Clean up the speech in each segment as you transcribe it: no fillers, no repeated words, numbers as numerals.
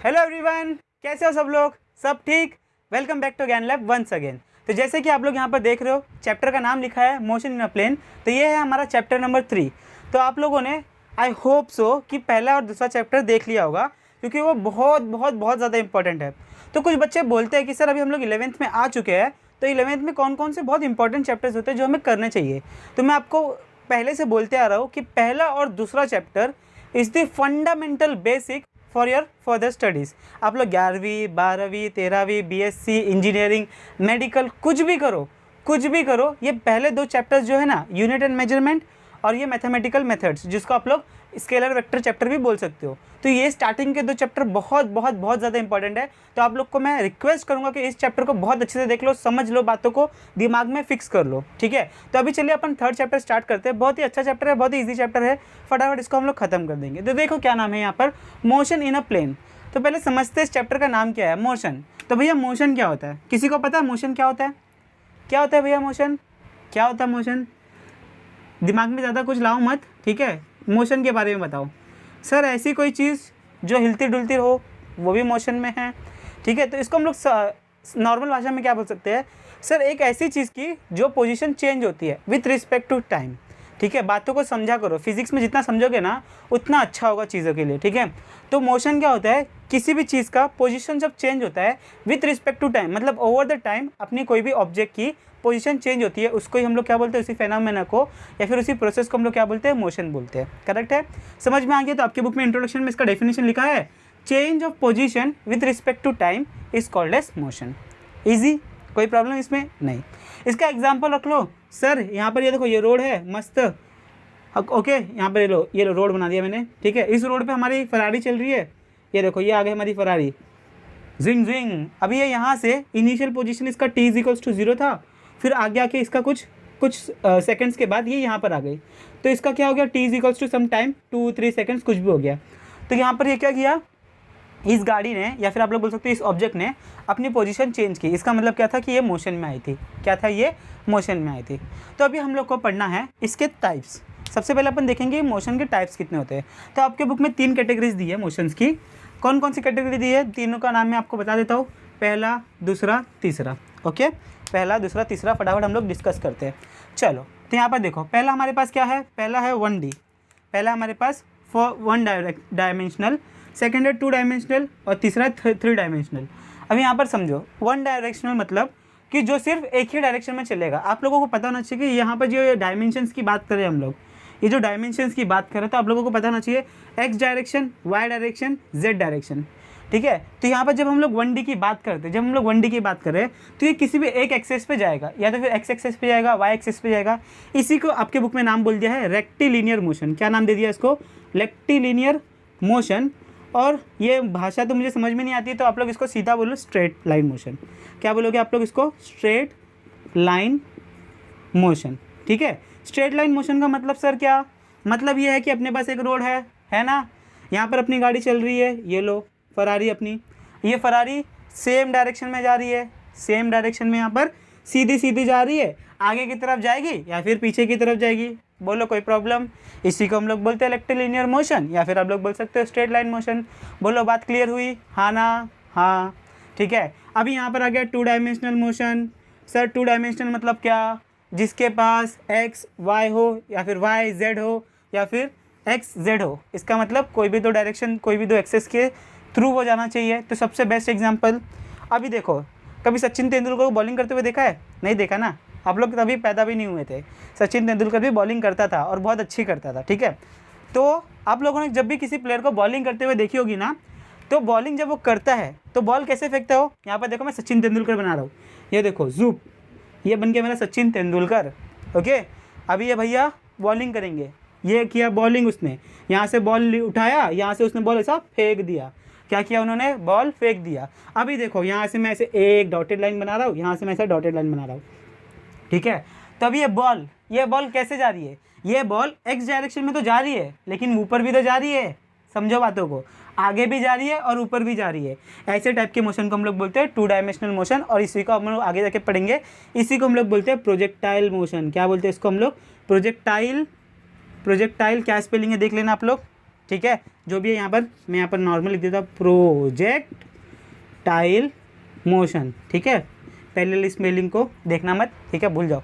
Hello everyone, कैसे हो सब लोग? सब ठीक? वेलकम बैक टू ज्ञान लैब वंस अगेन। तो जैसे कि आप लोग यहाँ पर देख रहे हो, चैप्टर का नाम लिखा है मोशन इन अ प्लेन। तो ये है हमारा चैप्टर नंबर 3। तो आप लोगों ने आई होप सो कि पहला और दूसरा चैप्टर देख लिया होगा, क्योंकि वो बहुत बहुत बहुत ज़्यादा इंपॉर्टेंट है। तो कुछ बच्चे बोलते हैं कि सर अभी हम लोग 11th में आ चुके हैं, तो 11th में कौन कौन से बहुत इंपॉर्टेंट चैप्टर्स होते हैं जो हमें करने चाहिए। तो मैं आपको पहले से बोलते आ रहा हूँ कि पहला और दूसरा chapter is the fundamental basic for your further studies. आप लोग 11वीं 12वीं 13वीं बीएससी इंजीनियरिंग मेडिकल कुछ भी करो, ये पहले दो चैप्टर्स जो है ना, यूनिट एंड मेजरमेंट और ये मैथमेटिकल मेथड्स, जिसको आप लोग स्केलर वेक्टर चैप्टर भी बोल सकते हो। तो ये स्टार्टिंग के दो चैप्टर बहुत बहुत बहुत ज़्यादा इंपॉर्टेंट है। तो आप लोग को मैं रिक्वेस्ट करूँगा कि इस चैप्टर को बहुत अच्छे से देख लो, समझ लो, बातों को दिमाग में फिक्स कर लो, ठीक है। तो अभी चलिए अपन थर्ड चैप्टर स्टार्ट करते हैं। बहुत ही अच्छा चैप्टर है, बहुत ही ईजी चैप्टर है, फटाफट इसको हम लोग खत्म कर देंगे। तो देखो क्या नाम है यहाँ पर, मोशन इन अ प्लेन। तो पहले समझते हैं इस चैप्टर का नाम क्या है, मोशन। तो भैया मोशन क्या होता है? किसी को पता है मोशन क्या होता है? क्या होता है भैया मोशन? क्या होता है मोशन? दिमाग में ज़्यादा कुछ लाओ मत, ठीक है। मोशन के बारे में बताओ। सर ऐसी कोई चीज़ जो हिलती डुलती हो वो भी मोशन में है, ठीक है। तो इसको हम लोग नॉर्मल भाषा में क्या बोल सकते हैं? सर एक ऐसी चीज़ की जो पोजीशन चेंज होती है विथ रिस्पेक्ट टू टाइम, ठीक है। बातों को समझा करो, फिजिक्स में जितना समझोगे ना उतना अच्छा होगा चीज़ों के लिए, ठीक है। तो मोशन क्या होता है? किसी भी चीज़ का पोजीशन जब चेंज होता है विथ रिस्पेक्ट टू टाइम, मतलब ओवर द टाइम अपनी कोई भी ऑब्जेक्ट की पोजीशन चेंज होती है, उसको ही हम लोग क्या बोलते हैं? उसी फेनोमेना को या फिर उसी प्रोसेस को हम लोग क्या बोलते हैं? मोशन बोलते हैं। करेक्ट है? समझ में आ गया? तो आपके बुक में इंट्रोडक्शन में इसका डेफिनेशन लिखा है, change of position with respect to time is called as motion. Easy, कोई प्रॉब्लम इसमें नहीं। इसका एग्जाम्पल रख लो। सर यहाँ पर ये देखो, ये रोड है मस्त, ओके। यहाँ पर ये लो रोड बना दिया मैंने, ठीक है। इस रोड पे हमारी फरारी चल रही है, ये देखो ये आगे हमारी फरारी, जिंग जिंग। अभी ये यहाँ से इनिशियल पोजीशन इसका t इज इक्वल्स टू 0 था, फिर आगे आके इसका कुछ सेकंड्स के बाद ये यहाँ पर आ गई, तो इसका क्या हो गया? t is equals to some time 2-3 seconds कुछ भी हो गया। तो यहाँ पर ये क्या किया? इस गाड़ी ने, या फिर आप लोग बोल सकते हो इस ऑब्जेक्ट ने अपनी पोजीशन चेंज की। इसका मतलब क्या था कि ये मोशन में आई थी। क्या था? ये मोशन में आई थी। तो अभी हम लोग को पढ़ना है इसके टाइप्स। सबसे पहले अपन देखेंगे मोशन के टाइप्स कितने होते हैं। तो आपके बुक में 3 कैटेगरीज दी है मोशंस की। कौन कौन सी कैटेगरी दी है? तीनों का नाम मैं आपको बता देता हूँ, पहला, दूसरा, तीसरा। ओके, पहला, दूसरा, तीसरा, फटाफट हम लोग डिस्कस करते हैं। चलो, तो यहाँ पर देखो, पहला हमारे पास क्या है? पहला है 1D। पहला हमारे पास 1 डायमेंशनल, सेकेंड है 2 डायमेंशनल और तीसरा है 3 डायमेंशनल। अब यहाँ पर समझो, 1 डायरेक्शनल मतलब कि जो सिर्फ एक ही डायरेक्शन में चलेगा। आप लोगों को पता होना चाहिए कि यहाँ पर जो डायमेंशंस की बात करें हम लोग, ये जो डायमेंशंस की बात करें, तो आप लोगों को पता होना चाहिए X direction, Y direction, Z direction, ठीक है। तो यहाँ पर जब हम लोग 1D की बात करते हैं, जब हम लोग 1D की बात करें तो ये किसी भी एक एक्सेस पे जाएगा, या तो फिर एक्स एक्सेस पे जाएगा, वाई एक्सेस पे जाएगा। इसी को आपके बुक में नाम बोल दिया है रेक्टिलिनियर मोशन। क्या नाम दे दिया इसको? Rectilinear motion. और ये भाषा तो मुझे समझ में नहीं आती है, तो आप लोग इसको सीधा बोलो स्ट्रेट लाइन मोशन। क्या बोलोगे आप लोग इसको? स्ट्रेट लाइन मोशन, ठीक है। स्ट्रेट लाइन मोशन का मतलब सर क्या? मतलब ये है कि अपने पास एक रोड है ना, यहाँ पर अपनी गाड़ी चल रही है, ये लो फरारी अपनी, ये फरारी सेम डायरेक्शन में जा रही है, सेम डायरेक्शन में यहाँ पर सीधी सीधी जा रही है। आगे की तरफ जाएगी या फिर पीछे की तरफ जाएगी? बोलो, कोई प्रॉब्लम? इसी को हम लोग बोलते हैं रेक्टिलिनियर मोशन, या फिर आप लोग बोल सकते हो स्ट्रेट लाइन मोशन। बोलो, बात क्लियर हुई? हाँ ना? हाँ, ठीक है। अभी यहाँ पर आ गया 2 डायमेंशनल मोशन। सर 2 डायमेंशनल मतलब क्या? जिसके पास एक्स वाई हो, या फिर वाई जेड हो, या फिर एक्स जेड हो। इसका मतलब कोई भी दो डायरेक्शन, कोई भी दो एक्सेस के थ्रू वो जाना चाहिए। तो सबसे बेस्ट एग्जांपल, अभी देखो, कभी सचिन तेंदुलकर को बॉलिंग करते हुए देखा है? नहीं देखा ना, आप लोग तभी पैदा भी नहीं हुए थे। सचिन तेंदुलकर भी बॉलिंग करता था और बहुत अच्छी करता था, ठीक है। तो आप लोगों ने जब भी किसी प्लेयर को बॉलिंग करते हुए देखी होगी ना, तो बॉलिंग जब वो करता है तो बॉल कैसे फेंकता हो? यहाँ पर देखो, मैं सचिन तेंदुलकर बना रहा हूँ, ये देखो जूप, ये बन के मेरा सचिन तेंदुलकर, ओके। अभी ये भैया बॉलिंग करेंगे, ये किया बॉलिंग उसने, यहाँ से बॉल उठाया, यहाँ से उसने बॉल ऐसा फेंक दिया। क्या किया उन्होंने? बॉल फेंक दिया। अभी देखो, यहाँ से मैं ऐसे एक डॉटेड लाइन बना रहा हूँ, यहाँ से मैं ऐसे डॉटेड लाइन बना रहा हूँ, ठीक है। तो अभी ये बॉल कैसे जा रही है? ये बॉल एक्स डायरेक्शन में तो जा रही है, लेकिन ऊपर भी तो जा रही है। समझो बातों को, आगे भी जा रही है और ऊपर भी जा रही है। ऐसे टाइप के मोशन को हम लोग बोलते हैं 2 डायमेंशनल मोशन, और इसी को हम लोग आगे जाके पढ़ेंगे। इसी को हम लोग बोलते हैं प्रोजेक्टाइल मोशन। क्या बोलते हैं इसको हम लोग? प्रोजेक्टाइल। प्रोजेक्टाइल क्या स्पेलिंग है देख लेना आप लोग, ठीक है, जो भी है यहाँ पर मैं यहाँ पर नॉर्मल लिख देता हूँ, प्रोजेक्टाइल मोशन। ठीक है, पहले स्पेलिंग को देखना मत, ठीक है, भूल जाओ।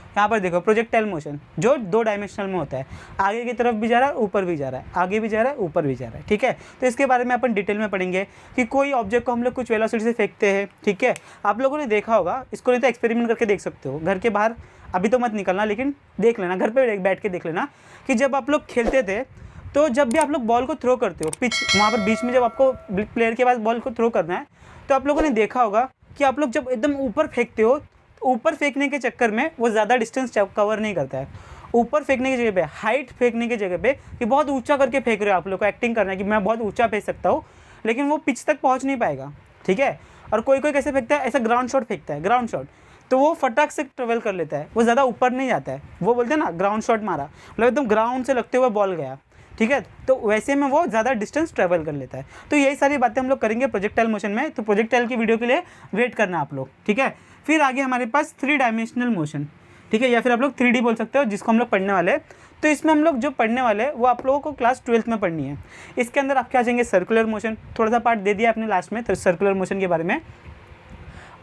यहाँ पर देखो प्रोजेक्टाइल मोशन जो 2 डायमेंशनल में होता है, आगे की तरफ भी जा रहा है, ऊपर भी जा रहा है, आगे भी जा रहा है, ऊपर भी जा रहा है। ठीक है, तो इसके बारे में अपन डिटेल में पढ़ेंगे कि कोई ऑब्जेक्ट को हम लोग कुछ वेलोसिटी से फेंकते हैं। ठीक है, आप लोगों ने देखा होगा, इसको नहीं तो एक्सपेरिमेंट करके देख सकते हो घर के बाहर, अभी तो मत निकलना, लेकिन देख लेना, घर पर बैठ के देख लेना कि जब आप लोग खेलते थे तो जब भी आप लोग बॉल को थ्रो करते हो, पिच वहाँ पर बीच में जब आपको प्लेयर के पास बॉल को थ्रो करना है, तो आप लोगों ने देखा होगा कि आप लोग जब एकदम ऊपर फेंकते हो, ऊपर फेंकने के चक्कर में वो ज़्यादा डिस्टेंस कवर नहीं करता है। ऊपर फेंकने की जगह पे, हाइट फेंकने की जगह पे कि बहुत ऊंचा करके फेंक रहे हो, आप लोग को एक्टिंग करना है कि मैं बहुत ऊंचा फेंक सकता हूँ, लेकिन वो पिच तक पहुँच नहीं पाएगा। ठीक है, और कोई कोई कैसे फेंकता है, ऐसा ग्राउंड शॉट फेंकता है, ग्राउंड शॉट, तो वो फटाक से ट्रेवल कर लेता है, वो ज़्यादा ऊपर नहीं जाता है। वो बोलते हैं ना ग्राउंड शॉट मारा, मतलब एकदम ग्राउंड से लगते हुए बॉल गया। ठीक है, तो वैसे में वो ज़्यादा डिस्टेंस ट्रैवल कर लेता है। तो यही सारी बातें हम लोग करेंगे प्रोजेक्टाइल मोशन में, तो प्रोजेक्टाइल की वीडियो के लिए वेट करना आप लोग। ठीक है, फिर आगे हमारे पास 3 डायमेंशनल मोशन। ठीक है, या फिर आप लोग 3D बोल सकते हो, जिसको हम लोग पढ़ने वाले हैं। तो इसमें हम लोग जो पढ़ने वाले हैं वो आप लोगों को क्लास 12th में पढ़नी है। इसके अंदर आप क्या जाएंगे, सर्कुलर मोशन, थोड़ा सा पार्ट दे दिया आपने लास्ट में सर्कुलर मोशन के बारे में,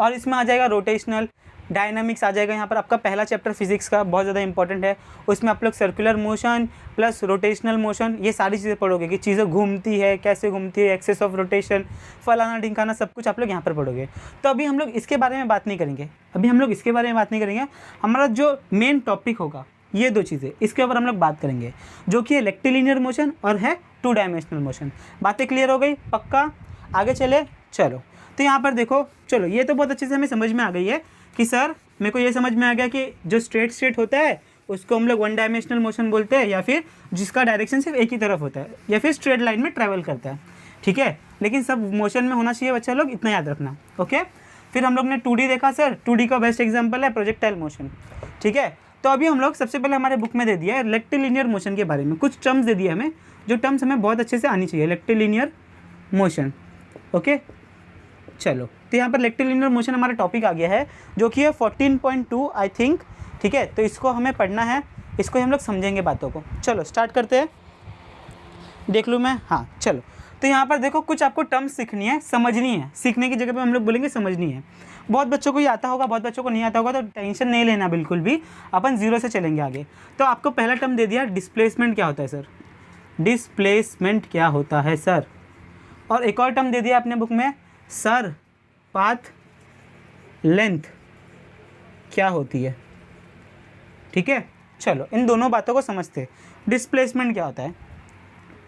और इसमें आ जाएगा रोटेशनल, डायनामिक्स आ जाएगा। यहाँ पर आपका पहला चैप्टर फिजिक्स का बहुत ज़्यादा इंपॉर्टेंट है, उसमें आप लोग circular motion plus rotational motion ये सारी चीज़ें पढ़ोगे कि चीज़ें घूमती है, कैसे घूमती है, एक्सेस ऑफ रोटेशन, फलाना ढिंकाना, सब कुछ आप लोग यहाँ पर पढ़ोगे। तो अभी हम लोग इसके बारे में बात नहीं करेंगे, हमारा जो मेन टॉपिक होगा ये 2 चीज़ें, इसके ऊपर हम लोग बात करेंगे, जो कि है रेक्टिलिनियर मोशन और है 2 डायमेंशनल मोशन। बातें क्लियर हो गई? पक्का? आगे चले, चलो। तो यहाँ पर देखो, चलो ये तो बहुत अच्छे से हमें समझ में आ गई है कि सर मेरे को ये समझ में आ गया कि जो स्ट्रेट होता है उसको हम लोग 1 डायमेंशनल मोशन बोलते हैं, या फिर जिसका डायरेक्शन सिर्फ एक ही तरफ होता है, या फिर स्ट्रेट लाइन में ट्रैवल करता है। ठीक है, लेकिन सब मोशन में होना चाहिए बच्चा लोग, इतना याद रखना। ओके, फिर हम लोग ने 2D देखा सर, 2D का बेस्ट एग्जाम्पल है प्रोजेक्टाइल मोशन। ठीक है, तो अभी हम लोग सबसे पहले हमारे बुक में दे दिया है रेक्टिलिनियर मोशन के बारे में, कुछ टर्म्स दे दिए हमें, जो टर्म्स हमें बहुत अच्छे से आनी चाहिए। रेक्टिलिनियर मोशन, ओके, चलो। तो यहाँ पर रेक्टिलिनियर मोशन हमारा टॉपिक आ गया है, जो कि है 14.2 आई थिंक। ठीक है, तो इसको हमें पढ़ना है, इसको हम लोग समझेंगे बातों को। चलो स्टार्ट करते हैं, देख लूँ मैं, हाँ चलो। तो यहाँ पर देखो कुछ आपको टर्म्स सीखनी है, समझनी है, सीखने की जगह पे हम लोग बोलेंगे समझनी है। बहुत बच्चों को ये आता होगा, बहुत बच्चों को नहीं आता होगा, तो टेंशन नहीं लेना बिल्कुल भी, अपन 0 से चलेंगे आगे। तो आपको पहला टर्म दे दिया डिस्प्लेसमेंट क्या होता है सर, डिस्प्लेसमेंट क्या होता है सर। और एक और टर्म दे दिया अपने बुक में सर, पाथ लेंथ क्या होती है। ठीक है, चलो इन दोनों बातों को समझते हैं। डिस्प्लेसमेंट क्या होता है,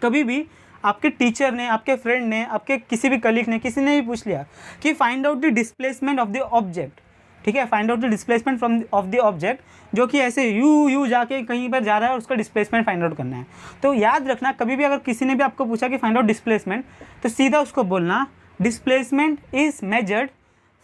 कभी भी आपके टीचर ने, आपके फ्रेंड ने, आपके किसी भी कलीग ने, किसी ने भी पूछ लिया कि find out the displacement of the object. ठीक है, find out the displacement from of the object, जो कि ऐसे यू जाके कहीं पर जा रहा है और उसका डिस्प्लेसमेंट फाइंड आउट करना है। तो याद रखना, कभी भी अगर किसी ने भी आपको पूछा कि फाइंड आउट डिस्प्लेसमेंट, तो सीधा उसको बोलना displacement is measured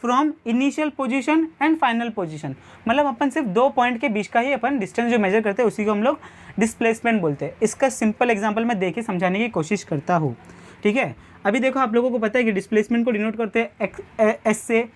from initial position and final position. मतलब अपन सिर्फ 2 पॉइंट के बीच का ही अपन डिस्टेंस जो मेजर करते हैं उसी को हम लोग डिस्प्लेसमेंट बोलते हैं। इसका सिंपल एग्जांपल मैं देके समझाने की कोशिश करता हूँ। ठीक है, अभी देखो आप लोगों को पता है कि डिस्प्लेसमेंट को डिनोट करते हैं एस से,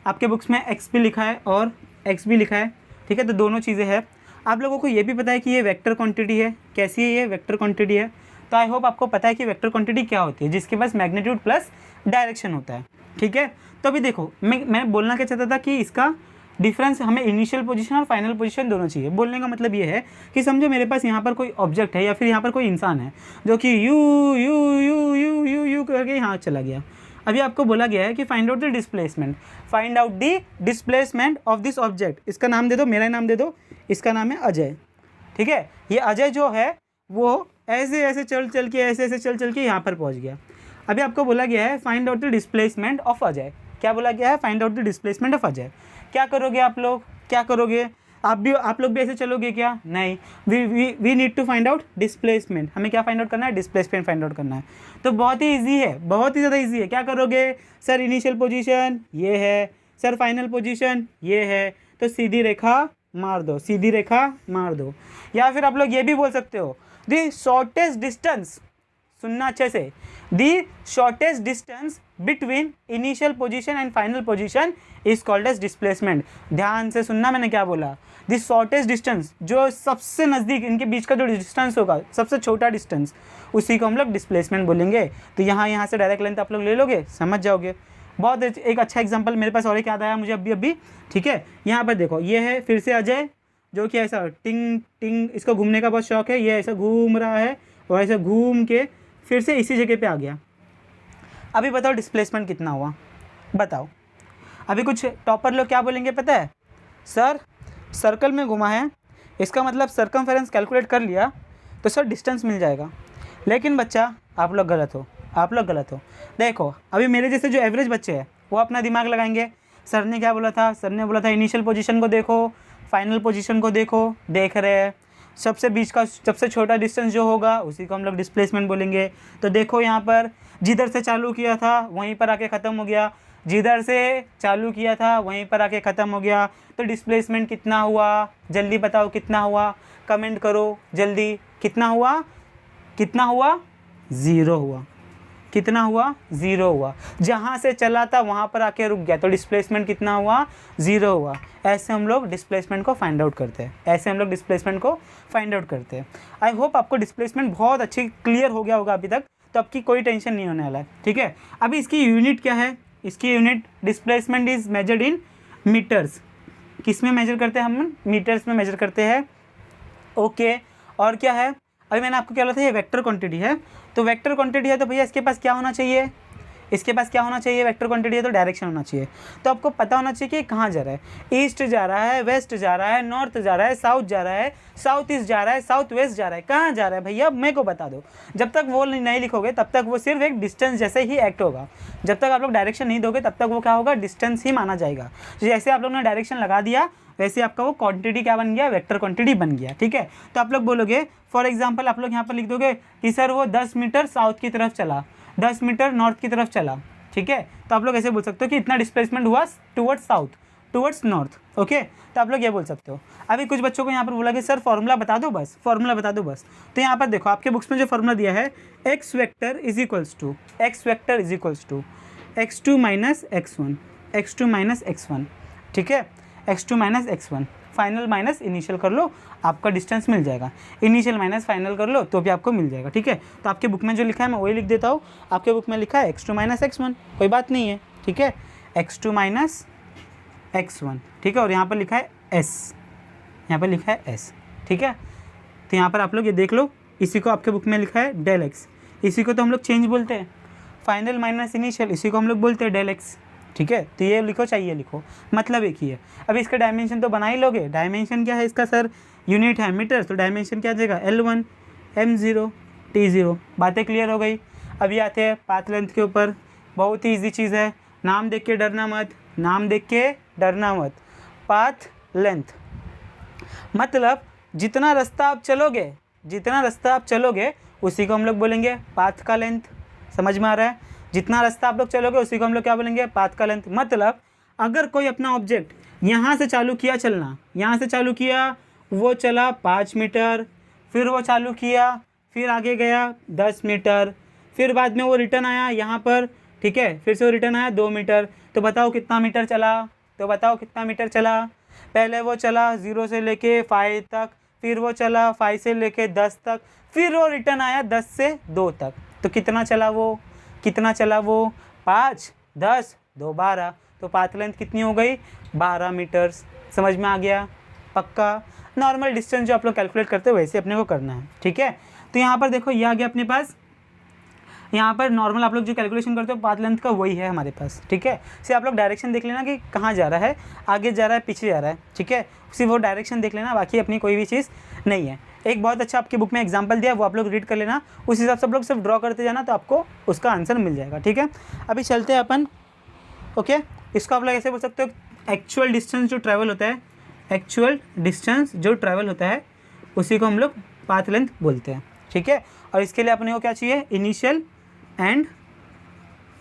आपके बुक्स में एक्स भी लिखा है और एक्स भी लिखा है। ठीक है, तो दोनों चीज़ें हैं। आप लोगों को ये भी पता है कि ये वेक्टर क्वांटिटी है। कैसी है ये? वेक्टर क्वांटिटी है। तो आई होप आपको पता है कि वेक्टर क्वांटिटी क्या होती है, जिसके पास मैग्नीट्यूड प्लस डायरेक्शन होता है। ठीक है, तो अभी देखो मैं बोलना क्या चाहता था कि इसका डिफरेंस हमें इनिशियल पोजीशन और फाइनल पोजीशन दोनों चाहिए। बोलने का मतलब ये है कि समझो मेरे पास यहाँ पर कोई ऑब्जेक्ट है या फिर यहाँ पर कोई इंसान है जो कि you you you you you you करके यहाँ चला गया। अभी आपको बोला गया है कि find out the displacement, find out the displacement of this object. इसका नाम दे दो, मेरा नाम दे दो, इसका नाम है अजय। ठीक है, ये अजय जो है वो ऐसे ऐसे चल के ऐसे चल के यहाँ पर पहुँच गया। अभी आपको बोला गया है find out the displacement of Ajay. क्या बोला गया है? Find out the displacement of Ajay. क्या करोगे आप लोग? क्या करोगे? आप लोग भी ऐसे चलोगे क्या? नहीं, we need to find out displacement. हमें क्या फाइंड आउट करना है? डिस्प्लेसमेंट फाइंड आउट करना है। तो बहुत ही ईजी है, बहुत ही ज़्यादा ईजी है। क्या करोगे? सर इनिशियल पोजीशन ये है, सर फाइनल पोजीशन ये है, तो सीधी रेखा मार दो, सीधी रेखा मार दो। या फिर आप लोग ये भी बोल सकते हो द शॉर्टेस्ट डिस्टेंस, सुनना अच्छे से, the shortest distance between initial position and final position is called as displacement. ध्यान से सुनना मैंने क्या बोला। दिस शॉर्टेस्ट डिस्टेंस, जो सबसे नज़दीक इनके बीच का जो डिस्टेंस होगा, सबसे छोटा डिस्टेंस, उसी को हम लोग डिस्प्लेसमेंट बोलेंगे। तो यहाँ से डायरेक्ट लेंथ आप लोग ले लोगे, समझ जाओगे। बहुत एक अच्छा एग्जांपल मेरे पास और एक याद आया मुझे अभी, ठीक है। यहाँ पर देखो, ये है फिर से अजय, जो कि ऐसा टिंग टिंग, इसको घूमने का बहुत शौक है, ये ऐसा घूम रहा है और ऐसा घूम के फिर से इसी जगह पे आ गया। अभी बताओ डिस्प्लेसमेंट कितना हुआ, बताओ। अभी कुछ टॉपर लोग क्या बोलेंगे पता है, सर सर्कल में घुमा है, इसका मतलब सर्कमफेरेंस कैलकुलेट कर लिया तो सर डिस्टेंस मिल जाएगा। लेकिन बच्चा आप लोग गलत हो, आप लोग गलत हो। देखो अभी मेरे जैसे जो एवरेज बच्चे हैं वो अपना दिमाग लगाएंगे। सर ने क्या बोला था, सर ने बोला था इनिशियल पोजीशन को देखो, फाइनल पोजीशन को देखो, देख रहे हैं। सबसे बीच का सबसे छोटा डिस्टेंस जो होगा उसी को हम लोग डिस्प्लेसमेंट बोलेंगे। तो देखो यहाँ पर जिधर से चालू किया था वहीं पर आके ख़त्म हो गया, जिधर से चालू किया था वहीं पर आके ख़त्म हो गया। तो डिस्प्लेसमेंट कितना हुआ, जल्दी बताओ कितना हुआ, कमेंट करो जल्दी। कितना हुआ, कितना हुआ, ज़ीरो हुआ। कितना हुआ, ज़ीरो हुआ। जहाँ से चला था वहाँ पर आके रुक गया, तो डिस्प्लेसमेंट कितना हुआ, ज़ीरो हुआ। ऐसे हम लोग डिस्प्लेसमेंट को फाइंड आउट करते हैं, ऐसे हम लोग डिस्प्लेसमेंट को फाइंड आउट करते हैं। आई होप आपको डिस्प्लेसमेंट बहुत अच्छी क्लियर हो गया होगा अभी तक, तो आपकी कोई टेंशन नहीं होने वाला है, ठीक है। अभी इसकी यूनिट क्या है, इसकी unit displacement is measured in metres. किस में मेजर करते हैं हम, मीटर्स में मेजर करते हैं, ओके। और क्या है, अभी मैंने आपको क्या बोला था, ये वेक्टर क्वांटिटी है। तो वेक्टर क्वांटिटी है तो भैया इसके पास क्या होना चाहिए, इसके पास क्या होना चाहिए, वेक्टर क्वांटिटी है तो डायरेक्शन होना चाहिए। तो आपको पता होना चाहिए कि कहाँ जा रहा है, ईस्ट जा रहा है, वेस्ट जा रहा है, नॉर्थ जा रहा है, साउथ जा रहा है, साउथ ईस्ट जा रहा है, साउथ वेस्ट जा रहा है, कहाँ जा रहा है भैया मेरे को बता दो। जब तक वो नहीं लिखोगे तब तक वो सिर्फ एक डिस्टेंस जैसे ही एक्ट होगा। जब तक आप लोग डायरेक्शन नहीं दोगे तब तक वो क्या होगा, डिस्टेंस ही माना जाएगा। जैसे आप लोग ने डायरेक्शन लगा दिया वैसे आपका वो क्वांटिटी क्या बन गया, वेक्टर क्वांटिटी बन गया, ठीक है। तो आप लोग बोलोगे, फॉर एग्जांपल आप लोग यहाँ पर लिख दोगे कि सर वो 10 मीटर साउथ की तरफ चला, 10 मीटर नॉर्थ की तरफ चला, ठीक है। तो आप लोग ऐसे बोल सकते हो कि इतना डिस्प्लेसमेंट हुआ towards south, towards north, okay. तो आप लोग ये बोल सकते हो। अभी कुछ बच्चों को यहाँ पर बोला कि सर फॉर्मूला बता दो बस, फॉर्मूला बता दो बस। तो यहाँ पर देखो आपके बुक्स में जो फॉर्मूला दिया है, X vector is equals to x2 minus x1, x2 minus x1, ठीक है, x2 minus x1। Final minus initial कर लो, आपका डिस्टेंस मिल जाएगा। इनिशियल माइनस फाइनल कर लो तो भी आपको मिल जाएगा, ठीक है। तो आपके बुक में जो लिखा है मैं वही लिख देता हूँ। आपके बुक में लिखा है x2 माइनस x1, कोई बात नहीं है, ठीक है, x2 माइनस x1, ठीक है। और यहाँ पर लिखा है s, यहाँ पर लिखा है s, ठीक है। तो यहाँ पर आप लोग ये देख लो, इसी को आपके बुक में लिखा है डेल x, इसी को तो हम लोग चेंज बोलते हैं। फाइनल माइनस इनिशियल, इसी को हम लोग बोलते हैं डेल x, ठीक है। तो ये लिखो चाहिए लिखो, मतलब एक ही है। अब इसका डायमेंशन तो बना ही लोगे। डायमेंशन क्या है इसका, सर यूनिट है मीटर, तो डायमेंशन क्या आ जाएगा, L1 M0 T0। बातें क्लियर हो गई। अभी आते हैं पाथ लेंथ के ऊपर। बहुत ही ईजी चीज़ है, नाम देख के डरना मत, नाम देख के डरना मत। पाथ लेंथ मतलब जितना रास्ता आप चलोगे, जितना रास्ता आप चलोगे उसी को हम लोग बोलेंगे पाथ का लेंथ। समझ में आ रहा है, जितना रास्ता आप लोग चलोगे उसी को हम लोग क्या बोलेंगे, पाथ का लेंथ। मतलब अगर कोई अपना ऑब्जेक्ट यहाँ से चालू किया चलना, यहाँ से चालू किया, वो चला 5 मीटर, फिर वो चालू किया, फिर आगे गया 10 मीटर, फिर बाद में वो रिटर्न आया यहाँ पर, ठीक है, फिर से वो रिटर्न आया 2 मीटर। तो बताओ कितना मीटर चला, तो बताओ कितना मीटर चला। पहले वो चला 0 से लेके 5 तक, फिर वो चला 5 से लेके 10 तक, फिर वो रिटर्न आया 10 से 2 तक। तो कितना चला वो, कितना चला वो, 5 10 2 12। तो पाथ लेंथ कितनी हो गई, 12 मीटर्स। समझ में आ गया, पक्का। नॉर्मल डिस्टेंस जो आप लोग कैलकुलेट करते हो वैसे अपने को करना है, ठीक है। तो यहाँ पर देखो ये आ गया अपने पास, यहाँ पर नॉर्मल आप लोग जो कैलकुलेशन करते हो पाथ लेंथ का वही है हमारे पास, ठीक है। सिर्फ आप लोग डायरेक्शन देख लेना कि कहाँ जा रहा है, आगे जा रहा है पीछे जा रहा है, ठीक है, सिर्फ वो डायरेक्शन देख लेना, बाकी अपनी कोई भी चीज़ नहीं है। एक बहुत अच्छा आपकी बुक में एग्जांपल दिया, वो आप लोग रीड कर लेना, उस हिसाब से आप लोग सिर्फ ड्रॉ करते जाना तो आपको उसका आंसर मिल जाएगा, ठीक है। अभी चलते हैं अपन, ओके। इसको आप लोग ऐसे बोल सकते हो, एक्चुअल डिस्टेंस जो ट्रैवल होता है, एक्चुअल डिस्टेंस जो ट्रैवल होता है उसी को हम लोग पाथ लेंथ बोलते हैं, ठीक है। और इसके लिए अपने को क्या चाहिए, initial and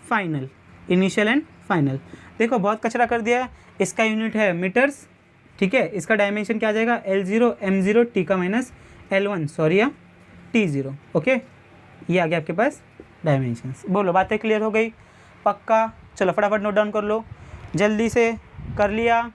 final, initial and final. देखो बहुत कचरा कर दिया है, इसका यूनिट है मीटर्स, ठीक है। इसका डायमेंशन क्या आ जाएगा, L0 M0 T का माइनस L1 सॉरी या T0, ओके। ये आ गया आपके पास डायमेंशंस। बोलो बातें क्लियर हो गई, पक्का। चलो फटाफट नोट डाउन कर लो, जल्दी से कर लिया।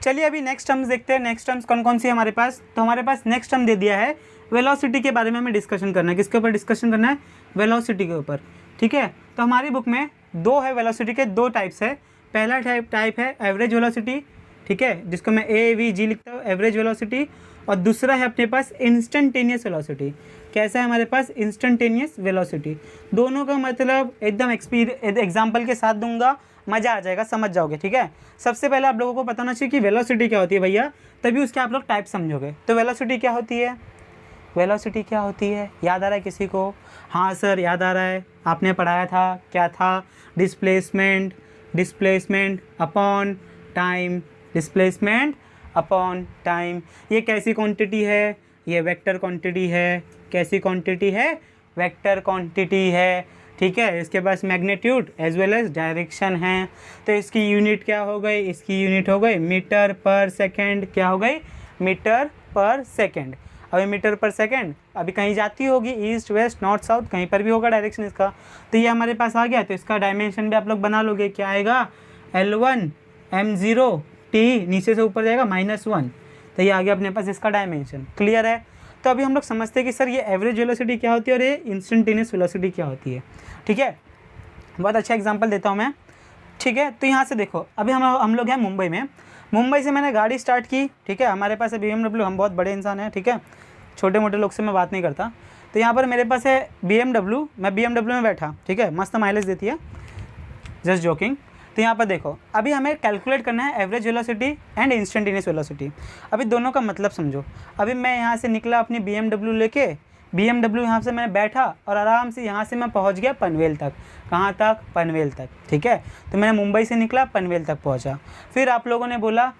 चलिए अभी नेक्स्ट टर्म्स देखते हैं। नेक्स्ट टर्म्स कौन कौन सी है हमारे पास। तो हमारे पास नेक्स्ट टर्म दे दिया है वेलोसिटी के बारे में हमें डिस्कशन करना है। किसके ऊपर डिस्कशन करना है? वेलोसिटी के ऊपर, ठीक है। तो हमारी बुक में दो है वेलोसिटी के, दो टाइप्स है। पहला टाइप है एवरेज वेलोसिटी, ठीक है, जिसको मैं AVG लिखता हूँ, एवरेज वेलोसिटी। और दूसरा है अपने पास इंस्टेंटेनियस वेलोसिटी। कैसा है हमारे पास? Instantaneous velocity. दोनों का मतलब एकदम एग्जाम्पल के साथ दूंगा, मज़ा आ जाएगा, समझ जाओगे, ठीक है। सबसे पहले आप लोगों को पता होना चाहिए कि वेलोसिटी क्या होती है भैया, तभी उसके आप लोग टाइप समझोगे। तो वेलोसिटी क्या होती है? वेलोसिटी क्या होती है? याद आ रहा है किसी को? हाँ सर याद आ रहा है, आपने पढ़ाया था। क्या था? Displacement, displacement upon time, displacement upon time. ये कैसी क्वांटिटी है? ये वेक्टर क्वांटिटी है। कैसी क्वांटिटी है? वेक्टर क्वांटिटी है, ठीक है। इसके पास magnitude as well as direction है। तो इसकी यूनिट क्या हो गई? इसकी यूनिट हो गई मीटर पर सेकेंड। क्या हो गई? मीटर पर सेकेंड। अभी मीटर पर सेकेंड अभी कहीं जाती होगी, ईस्ट वेस्ट नॉर्थ साउथ, कहीं पर भी होगा डायरेक्शन इसका। तो ये हमारे पास आ गया। तो इसका डायमेंशन भी आप लोग बना लोगे। क्या आएगा? L1 M0 T, नीचे से ऊपर जाएगा -1। तो ये आ गया अपने पास इसका डायमेंशन। क्लियर है? तो अभी हम लोग समझते हैं कि सर ये एवरेज वेलोसिटी क्या होती है और ये इंस्टेंटेनियस वेलोसिटी क्या होती है, ठीक है। बहुत अच्छा एग्जांपल देता हूँ मैं, ठीक है। तो यहाँ से देखो, अभी हम लोग हैं मुंबई में। मुंबई से मैंने गाड़ी स्टार्ट की, ठीक है। हमारे पास है BMW, हम बहुत बड़े इंसान हैं, ठीक है, छोटे मोटे लोग से मैं बात नहीं करता। तो यहाँ पर मेरे पास है BMW, मैं BMW में बैठा, ठीक है, मस्त माइलेज देती है, जस्ट जोकिंग। तो यहाँ पर देखो, अभी हमें कैलकुलेट करना है average velocity and instantaneous velocity. अभी दोनों का मतलब समझो। अभी मैं यहाँ से निकला अपनी BMW लेके, BMW यहाँ से मैं बैठा और आराम से यहाँ से मैं पहुँच गया पनवेल तक। कहाँ तक? पनवेल तक, ठीक है। तो मैंने मुंबई से निकला, पनवेल तक पहुँचा। फिर आप लोगों ने बोला,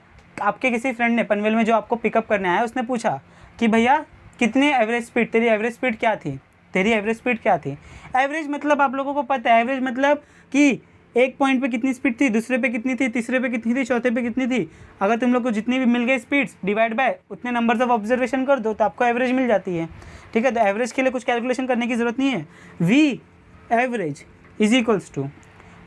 आपके किसी फ्रेंड ने पनवेल में जो आपको पिकअप करने आया, उसने पूछा कि भैया कितनी एवरेज स्पीड, तेरी एवरेज स्पीड क्या थी? तेरी एवरेज स्पीड क्या थी? एवरेज मतलब आप लोगों को पता है, एवरेज मतलब कि एक पॉइंट पे कितनी स्पीड थी, दूसरे पे कितनी थी, तीसरे पे कितनी थी, चौथे पे कितनी थी। अगर तुम लोग को जितनी भी मिल गई स्पीड्स डिवाइड बाय उतने नंबर्स ऑफ ऑब्जर्वेशन कर दो तो आपको एवरेज मिल जाती है, ठीक है। तो एवरेज के लिए कुछ कैलकुलेशन करने की ज़रूरत नहीं है। V average is equals to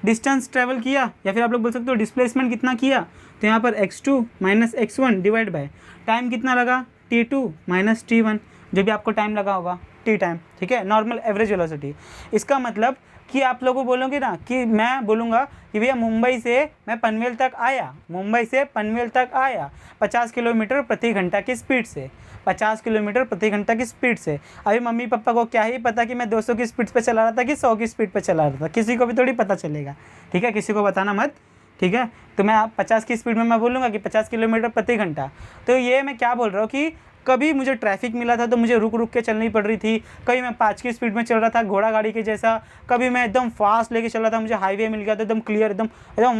distance travel किया, या फिर आप लोग बोल सकते हो डिस्प्लेसमेंट कितना किया। तो यहाँ पर x2 - x1 divide by time कितना लगा, t2 - t1, जो भी आपको टाइम लगा होगा, टी टाइम, ठीक है, नॉर्मल एवरेज वेलोसिटी। इसका मतलब कि आप लोगों बोलोगे ना कि मैं बोलूँगा कि भैया मुंबई से मैं पनवेल तक आया, मुंबई से पनवेल तक आया 50 किलोमीटर प्रति घंटा की स्पीड से, 50 किलोमीटर प्रति घंटा की स्पीड से। अभी मम्मी पापा को क्या ही पता कि मैं 200 की स्पीड पे चला रहा था कि 100 की स्पीड पे चला रहा था, किसी को भी थोड़ी पता चलेगा, ठीक है, किसी को बताना मत, ठीक है। तो मैं 50 की स्पीड में मैं बोलूँगा कि 50 किलोमीटर प्रति घंटा। तो ये मैं क्या बोल रहा हूँ कि कभी मुझे ट्रैफिक मिला था तो मुझे रुक रुक के चलनी पड़ रही थी, कभी मैं 5 की स्पीड में चल रहा था घोड़ा गाड़ी के जैसा, कभी मैं एकदम फास्ट लेके चल रहा था, मुझे हाईवे मिल गया था एकदम क्लियर, एकदम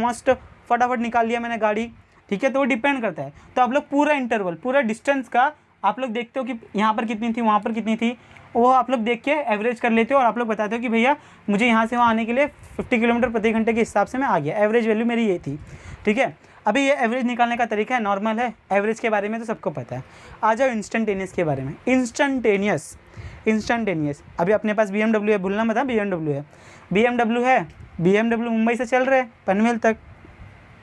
मस्त, फटाफट निकाल लिया मैंने गाड़ी, ठीक है। तो वो डिपेंड करता है। तो आप लोग पूरा इंटरवल, पूरा डिस्टेंस का आप लोग देखते हो कि यहाँ पर कितनी थी, वहाँ पर कितनी थी, वो आप लोग देख के एवरेज कर लेते हो और आप लोग बताते हो कि भैया मुझे यहाँ से वहाँ आने के लिए 50 किलोमीटर प्रति घंटे के हिसाब से मैं आ गया, एवरेज वैल्यू मेरी ये थी, ठीक है। अभी ये एवरेज निकालने का तरीका है, नॉर्मल है, एवरेज के बारे में तो सबको पता है। आ जाओ इंस्टेंटेनियस के बारे में। इंस्टेंटेनियस अभी अपने पास BMW है, भूलना मत, BMW है, BMW मुंबई से चल रहे पनवेल तक,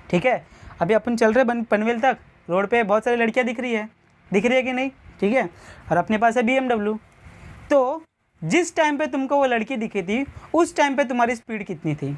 ठीक है। अभी अपन चल रहे पनवेल तक, रोड पे बहुत सारी लड़कियां दिख रही है कि नहीं, ठीक है, और अपने पास है BMW। तो जिस टाइम पे तुमको वो लड़की दिखी थी उस टाइम पे तुम्हारी स्पीड कितनी थी,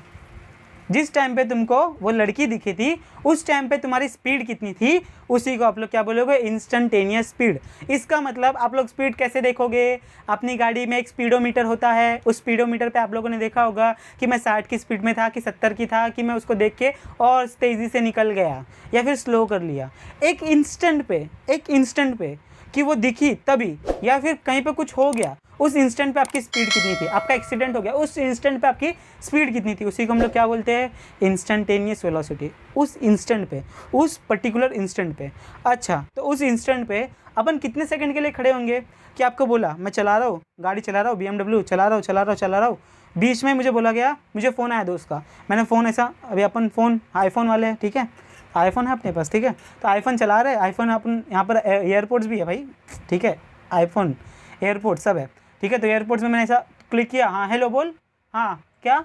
जिस टाइम पे तुमको वो लड़की दिखी थी उस टाइम पे तुम्हारी स्पीड कितनी थी, उसी को आप लोग क्या बोलोगे, इंस्टेंटेनियस स्पीड। इसका मतलब आप लोग स्पीड कैसे देखोगे, अपनी गाड़ी में एक स्पीडोमीटर होता है, उस स्पीडोमीटर पे आप लोगों ने देखा होगा कि मैं 60 की स्पीड में था कि 70 की था, कि मैं उसको देख के और तेज़ी से निकल गया या फिर स्लो कर लिया। एक इंस्टेंट पे कि वो दिखी तभी, या फिर कहीं पे कुछ हो गया, उस इंस्टेंट पे आपकी स्पीड कितनी थी, आपका एक्सीडेंट हो गया, उस इंस्टेंट पे आपकी स्पीड कितनी थी, उसी को हम लोग क्या बोलते हैं, इंस्टेंटेनियस वेलोसिटी। उस इंस्टेंट पे, उस पर्टिकुलर इंस्टेंट पे। अच्छा, तो उस इंस्टेंट पे अपन कितने सेकंड के लिए खड़े होंगे कि आपको बोला मैं चला रहा हूँ, गाड़ी चला रहा हूँ, BMW चला रहा हूँ, बीच में मुझे बोला गया, मुझे फ़ोन आया दोस्त का, मैंने फ़ोन ऐसा, अभी अपन फ़ोन आईफोन वाले हैं, ठीक है, आईफोन है अपने पास, ठीक है, तो आईफोन चला रहे, आईफोन अपन यहाँ पर एयरपोर्ट्स भी है भाई, ठीक है, आईफोन एयरपोर्ट सब है, ठीक है। तो एयरपोर्ट्स में मैंने ऐसा क्लिक किया, हाँ हेलो बोल, हाँ क्या,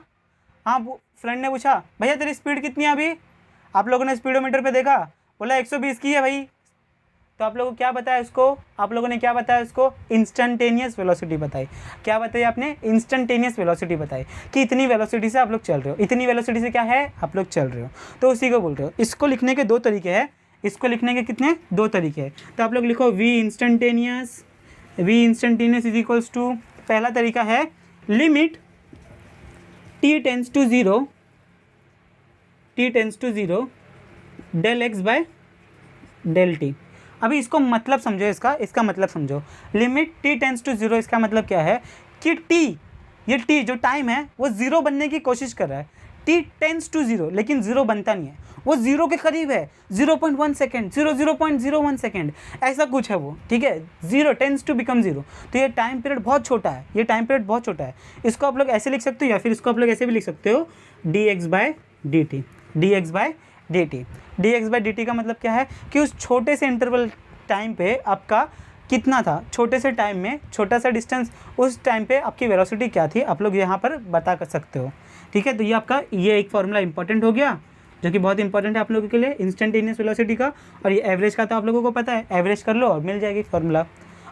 हाँ फ्रेंड ने पूछा भैया तेरी स्पीड कितनी है अभी, आप लोगों ने स्पीडोमीटर पे देखा, बोला 120 की है भाई, तो आप लोगों को क्या बताया इसको, आप लोगों ने क्या बताया इसको, इंस्टेंटेनियस वेलोसिटी बताई। क्या बताई आपने, इंस्टेंटेनियस वेलोसिटी बताई कि इतनी वेलोसिटी से आप लोग चल रहे हो, इतनी वेलोसिटी से क्या है आप लोग चल रहे हो, तो उसी को बोल रहे हो। इसको लिखने के दो तरीके हैं, इसको लिखने के कितने, दो तरीके हैं। तो आप लोग लिखो V instantaneous is equals to, पहला तरीका है limit t tends to zero del X by del T. अभी इसको मतलब समझो, इसका मतलब समझो। Limit t tends to zero, इसका मतलब क्या है कि ये t जो टाइम है वो ज़ीरो बनने की कोशिश कर रहा है। t टेंस टू ज़ीरो, लेकिन ज़ीरो बनता नहीं है, वो ज़ीरो के करीब है, 0.1 सेकेंड, 0.01 सेकेंड, ऐसा कुछ है वो, ठीक है। Zero tends to become zero, तो ये टाइम पीरियड बहुत छोटा है, ये टाइम पीरियड बहुत छोटा है। इसको आप लोग ऐसे लिख सकते हो, या फिर इसको आप लोग ऐसे भी लिख सकते हो, dx बाय dt का मतलब क्या है कि उस छोटे से इंटरवल टाइम पे आपका कितना था, छोटे से टाइम में छोटा सा डिस्टेंस, उस टाइम पे आपकी वेलोसिटी क्या थी, आप लोग यहाँ पर बता कर सकते हो, ठीक है। तो ये आपका ये एक फॉर्मूला इंपॉर्टेंट हो गया, जो कि बहुत इंपॉर्टेंट है आप लोगों के लिए, इंस्टेंटेनियस वेलोसिटी का। और ये एवरेज का तो आप लोगों को पता है, एवरेज कर लो और मिल जाएगी फॉर्मूला।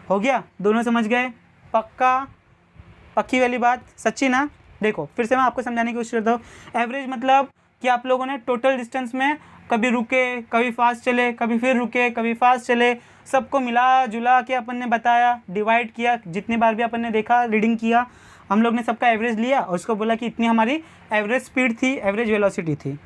हो गया, दोनों समझ गए, पक्की वाली बात, सच्ची ना। देखो फिर से मैं आपको समझाने की कोशिश करता हूँ। एवरेज मतलब कि आप लोगों ने टोटल डिस्टेंस में कभी रुके, कभी फास्ट चले, कभी फिर रुके, कभी फास्ट चले, सबको मिला जुला के अपन ने बताया, डिवाइड किया, जितने बार भी अपन ने देखा, रीडिंग किया, हम लोग ने सबका एवरेज लिया और उसको बोला कि इतनी हमारी एवरेज स्पीड थी, एवरेज वेलोसिटी थी।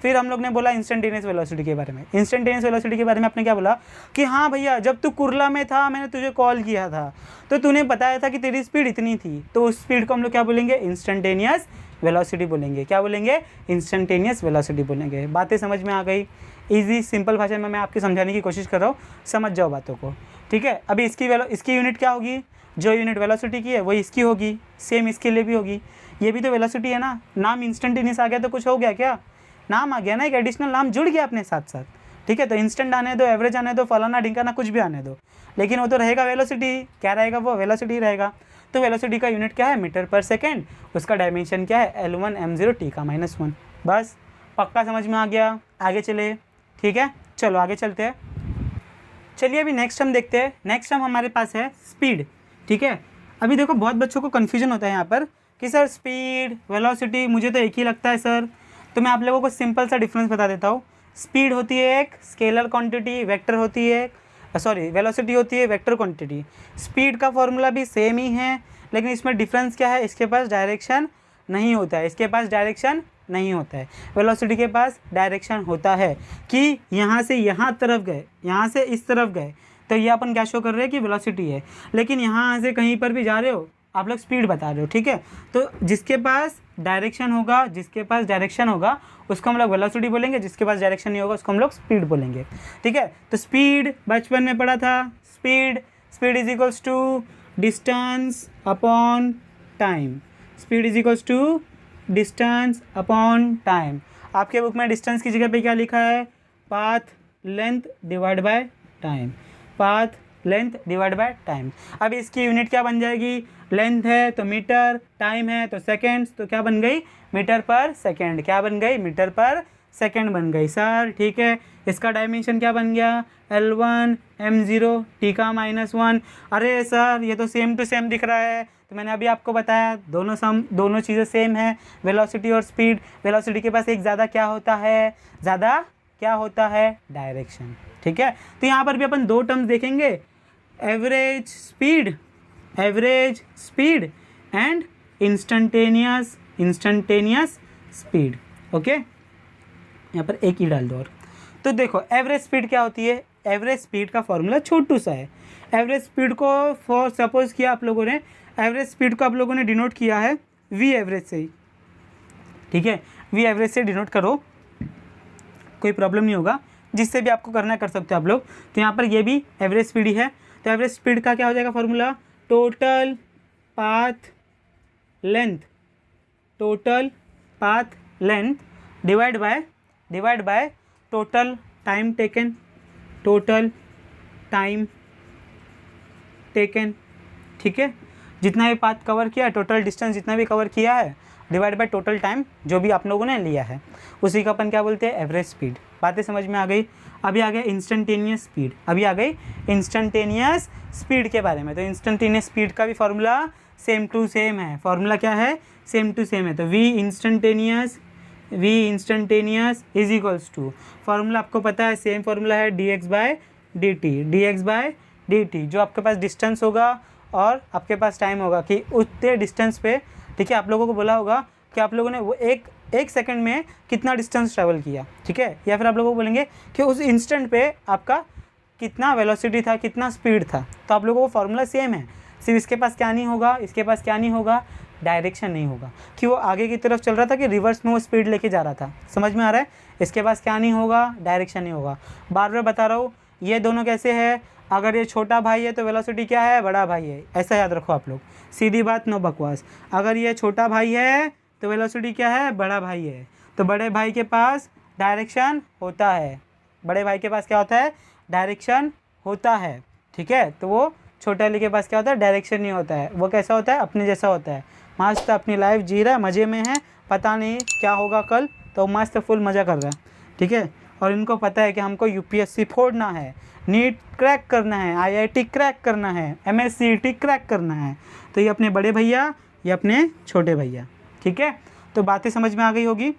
फिर हम लोग ने बोला इंस्टेंटेनियस वेलोसिटी के बारे में। इंस्टेंटेनियस वेलोसिटी के बारे में आपने क्या बोला कि हाँ भैया, जब तू कुर्ला में था मैंने तुझे कॉल किया था तो तूने बताया था कि तेरी स्पीड इतनी थी, तो उस स्पीड को हम लोग क्या बोलेंगे, इंस्टेंटेनियस वेलोसिटी बोलेंगे। क्या बोलेंगे, इंस्टेंटेनियस वेलोसिटी बोलेंगे। बातें समझ में आ गई, ईजी सिंपल भाषा में मैं आपके समझाने की कोशिश कर रहा हूँ, समझ जाओ बातों को, ठीक है। अभी इसकी यूनिट क्या होगी, जो यूनिट वेलोसिटी की है वही इसकी होगी, सेम इसके लिए भी होगी। ये भी तो वेलोसिटी है ना, नाम इंस्टेंटेनियस आ गया तो कुछ हो गया क्या, नाम आ गया ना, एक एडिशनल नाम जुड़ गया अपने साथ साथ, ठीक है। तो इंस्टेंट आने दो, एवरेज आने दो, फलाना ढिंकाना कुछ भी आने दो, लेकिन वो तो रहेगा वेलोसिटी। क्या रहेगा वो, वेलोसिटी रहेगा। तो वेलोसिटी का यूनिट क्या है, मीटर पर सेकेंड, उसका डायमेंशन क्या है, L1 m0 t का -1। बस पक्का समझ में आ गया, आगे चले, ठीक है। चलो आगे चलते हैं। चलिए अभी नेक्स्ट हम देखते हैं। नेक्स्ट हम हमारे पास है स्पीड, ठीक है। अभी देखो बहुत बच्चों को कन्फ्यूजन होता है यहाँ पर कि सर स्पीड वेलोसिटी मुझे तो एक ही लगता है सर। तो मैं आप लोगों को सिंपल सा डिफरेंस बता देता हूँ। स्पीड होती है एक स्केलर क्वांटिटी, वेक्टर होती है, वेलोसिटी होती है वेक्टर क्वांटिटी। स्पीड का फॉर्मूला भी सेम ही है, लेकिन इसमें डिफरेंस क्या है, इसके पास डायरेक्शन नहीं होता है, इसके पास डायरेक्शन नहीं होता है। वेलोसिटी के पास डायरेक्शन होता है कि यहाँ से यहाँ तरफ गए, यहाँ से इस तरफ गए, तो ये अपन क्या शो कर रहे हैं कि वेलोसिटी है। लेकिन यहाँ से कहीं पर भी जा रहे हो आप लोग स्पीड बता रहे हो, ठीक है। तो जिसके पास डायरेक्शन होगा उसको हम लोग वेलोसिटी बोलेंगे, जिसके पास डायरेक्शन नहीं होगा उसको हम लोग स्पीड बोलेंगे, ठीक है। तो स्पीड बचपन में पढ़ा था, speed is equals to distance upon time. Speed is equals to distance upon time. आपके बुक में डिस्टेंस की जगह पे क्या लिखा है, path length divide by time, path length divide by time. अब इसकी यूनिट क्या बन जाएगी, लेंथ है तो मीटर, टाइम है तो सेकेंड्स, तो क्या बन गई, मीटर पर सेकेंड। क्या बन गई, मीटर पर सेकेंड बन गई सर, ठीक है। इसका डायमेंशन क्या बन गया, L1 m0 t का -1। अरे सर ये तो सेम टू सेम दिख रहा है, तो मैंने अभी आपको बताया दोनों चीज़ें सेम है, वेलोसिटी और स्पीड। वेलोसिटी के पास एक ज़्यादा क्या होता है, डायरेक्शन, ठीक है। तो यहाँ पर भी अपन दो टर्म्स देखेंगे, average speed and instantaneous speed, okay. यहाँ पर एक ही डाल दो और। तो देखो एवरेज स्पीड क्या होती है, एवरेज स्पीड का फॉर्मूला छोटू सा है। एवरेज स्पीड को फॉर सपोज किया आप लोगों ने, एवरेज स्पीड को आप लोगों ने डिनोट किया है वी एवरेज से ही, ठीक है। वी एवरेज से डिनोट करो, कोई प्रॉब्लम नहीं होगा, जिससे भी आपको करना कर सकते हो आप लोग। तो यहाँ पर ये भी एवरेज स्पीड ही है। तो एवरेज स्पीड का क्या हो जाएगा formula, total path length divide by total time taken, ठीक है। जितना भी पाथ कवर किया, टोटल डिस्टेंस जितना भी कवर किया है, डिवाइड बाय टोटल टाइम जो भी आप लोगों ने लिया है, उसी का अपन क्या बोलते हैं, एवरेज स्पीड, बातें समझ में आ गई। अभी आ गया इंस्टेंटेनियस स्पीड, अभी आ गई इंस्टेंटेनियस स्पीड के बारे में। तो इंस्टेंटेनियस स्पीड का भी फॉर्मूला सेम टू सेम है। फॉर्मूला क्या है? सेम टू सेम है। तो v instantaneous is equals to, formula आपको पता है, सेम फार्मूला है dx बाय dt। जो आपके पास डिस्टेंस होगा और आपके पास टाइम होगा कि उतने डिस्टेंस पे, ठीक है, आप लोगों को बोला होगा कि आप लोगों ने वो एक सेकंड में कितना डिस्टेंस ट्रैवल किया, ठीक है, या फिर आप लोगों को बोलेंगे कि उस इंस्टेंट पे आपका कितना वेलोसिटी था, कितना स्पीड था। तो आप लोगों को फार्मूला सेम है, सिर्फ इसके पास क्या नहीं होगा, इसके पास क्या नहीं होगा, डायरेक्शन नहीं होगा कि वो आगे की तरफ चल रहा था कि रिवर्स में वो स्पीड लेके जा रहा था। समझ में आ रहा है? इसके पास क्या नहीं होगा, डायरेक्शन नहीं होगा। बार बार बता रहा हूँ, ये दोनों कैसे है, अगर ये छोटा भाई है तो वेलोसिटी क्या है, बड़ा भाई है, ऐसा याद रखो आप लोग, सीधी बात, नो बकवास। अगर ये छोटा भाई है तो वेलोसिटी क्या है, बड़ा भाई है। तो बड़े भाई के पास डायरेक्शन होता है, बड़े भाई के पास क्या होता है, डायरेक्शन होता है, ठीक है। तो वो छोटे वाले के पास क्या होता है, डायरेक्शन नहीं होता है। वो कैसा होता है, अपने जैसा होता है, मस्त अपनी लाइफ जी रहा है, मज़े में है, पता नहीं क्या होगा कल, तो मस्त फुल मज़ा कर रहा है, ठीक है। और इनको पता है कि हमको यूपीएससी फोड़ना है, नीट क्रैक करना है, आईआईटी क्रैक करना है, एमएससीईटी क्रैक करना है। तो ये अपने बड़े भैया, ये अपने छोटे भैया, ठीक है। तो बातें समझ में आ गई होगी,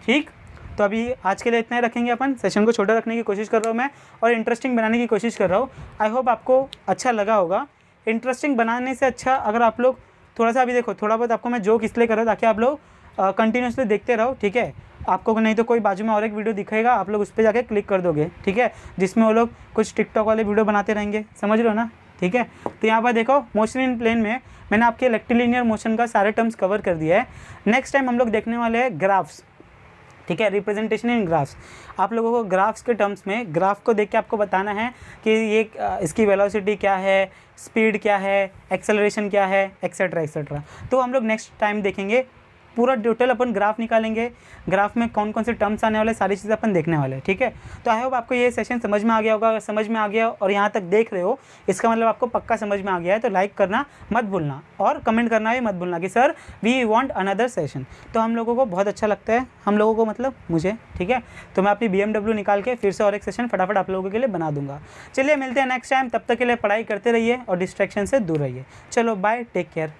ठीक। तो अभी आज के लिए इतना ही रखेंगे अपन। सेशन को छोटा रखने की कोशिश कर रहा हूँ मैं और इंटरेस्टिंग बनाने की कोशिश कर रहा हूँ। आई होप आपको अच्छा लगा होगा। इंटरेस्टिंग बनाने से अच्छा अगर आप लोग थोड़ा सा, अभी देखो, थोड़ा बहुत आपको मैं जोक इसलिए कर रहा हूँ ताकि आप लोग कंटिन्यूसली देखते रहो, ठीक है। आपको नहीं तो कोई बाजू में और एक वीडियो दिखेगा, आप लोग उस पर जाके क्लिक कर दोगे, ठीक है, जिसमें वो लोग कुछ टिकटॉक वाले वीडियो बनाते रहेंगे, समझ रहे हो ना, ठीक है। तो यहाँ पर देखो, मोशन इन प्लेन में मैंने आपके रेक्टिलिनियर मोशन का सारे टर्म्स कवर कर दिया है। नेक्स्ट टाइम हम लोग देखने वाले हैं ग्राफ्स, ठीक है, रिप्रेजेंटेशन इन ग्राफ्स। आप लोगों को ग्राफ्स के टर्म्स में ग्राफ को देख के आपको बताना है कि ये इसकी वेलोसिटी क्या है, स्पीड क्या है, एक्सेलरेशन क्या है, एक्सेट्रा एक्सेट्रा। तो हम लोग नेक्स्ट टाइम देखेंगे, पूरा टोटल अपन ग्राफ निकालेंगे, ग्राफ में कौन कौन से टर्म्स आने वाले, सारी चीज़ें अपन देखने वाले हैं, ठीक है। तो आई होप आपको ये सेशन समझ में आ गया होगा। अगर समझ में आ गया और यहाँ तक देख रहे हो, इसका मतलब आपको पक्का समझ में आ गया है। तो लाइक करना मत भूलना और कमेंट करना भी मत भूलना कि sir we want another session. तो हम लोगों को बहुत अच्छा लगता है, हम लोगों को मतलब मुझे, ठीक है। तो मैं अपनी BMW निकाल के फिर से और एक सेशन फटाफट आप लोगों के लिए बना दूंगा। चलिए मिलते हैं नेक्स्ट टाइम, तब तक के लिए पढ़ाई करते रहिए और डिस्ट्रैक्शन से दूर रहिए। चलो बाय, टेक केयर।